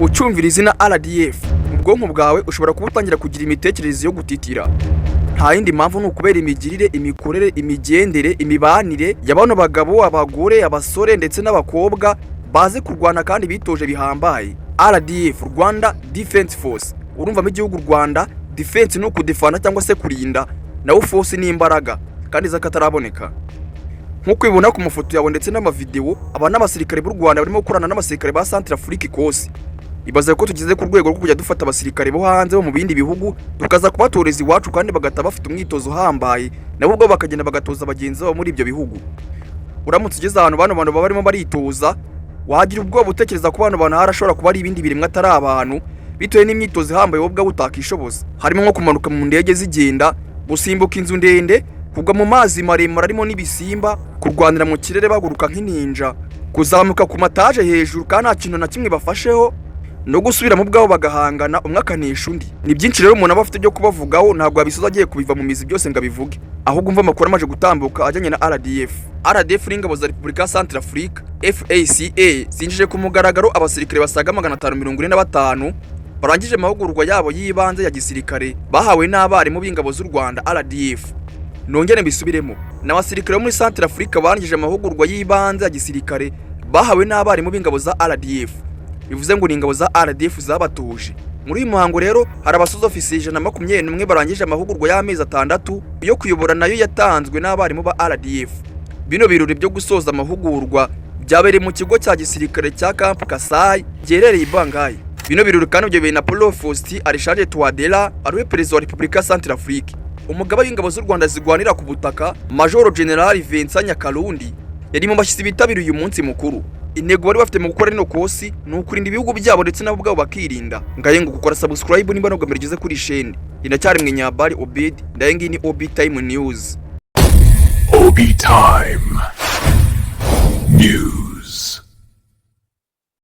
Ucumvira izina RDF mu bwonko bwawe ushobora kuba utangira kugira imitekerereze yo gutitira. Nta yindi mpamvu ni ukubera imigirire, imikorere, imigendere, imibanire y'abano bagabo, abagore, abasore ndetse n'abakobwa baze kurwana kandi bitoje bihambaye. RDF, Rwanda Defence Force. Urumva mu gihugu Rwanda defense no kudefana cyangwa se kurinda, nawo force ni imbaraga kandi zakataraboneka. Nkuko ibona ku mafoto yawe ndetse n'amavideo, aba n'abasirikare b'u Rwanda barimo gukorana n'abasirikare ba Centrafrique kose. Ibaze ko tugeze ku rwego rwo kujya dufata abasirikare bo hanze bo mu bindi bihugu tukaza kubatoreza iwacu kandi bagata bafite umwitozo hambaye, nabo ubwo bakagenda bagatoza bagenzi babo muri ibyo bihugu. Uramutse ugeze ahantu bano bantu barimo baritoza, wagira ubwoba utekereza ko bano bantu harashobora kuba ari ibindi biremwa atari abantu, bitoye n'imyitozo hambaye wo bwa utakishoboza. Harimo nko kumanuka mu ndege zigenda, gusimbuka inzu ndende, kugwa mu mazi maremare arimo n'ibisimba, kurwanira mu kirere baguruka nk'ininja, kuzamuka ku mataje hejuru kandi nta kintu na kimwe bafasheho, no gusubira mu bwabo bagahangana umwe akanesha undi. Ni byinshi rero umuntu aba afite byo kubavugaho, ntabwo abisoza agiye kubiva mu mizi byose ngo abivuge, ahubwo umva amakuru amaje gutambuka ajyanye na RDF. RDF n'ingabo za Repubulika ya Centrafrique FACA zinjije ku mugaragaro abasirikare basaga 545 barangije amahugurwa yabo yibanze ya gisirikare bahawe n'abarimu b'ingabo z'u Rwanda RDF. Nongere mbisubiremo, n'abasirikare muri Centrafrique barangije amahugurwa yibanze ya gisirikare bahawe n'abarimu b'ingabo za RDF. Bivuze ngo ni ingabo za RDF zabatuje. Muri uyu muhango rero hari abasoza ofisiye 121 barangije amahugurwa y'amezi 6 yo kuyobora nayo yatanzwe n'abarimu ba RDF. Bino birori byo gusoza amahugurwa byabereye mu kigo cya gisirikare cya Camp Kassai giherereye Bangui. Bino birori kandi byo na Prof Faustin Archange Touadéra ari perezida wa Repubulika ya Centrafrique. Umugaba w'ingabo z'u Rwanda zigwanira ku butaka Maj Gen Vincent Nyakarundi yari mu bashyitsi bitabiriye uyu munsi mukuru. Intego bari bafite mu gukora rino kosi ni ukurinda ibihugu byabo ndetse nabo bwabo bakirinda. Ngaye ngo gukora subscribe nimba no gamera igeze kuri chaîne. Inacyari mwe Nyabari Obed, ndaye ngi ni OB Time News. OB Time News.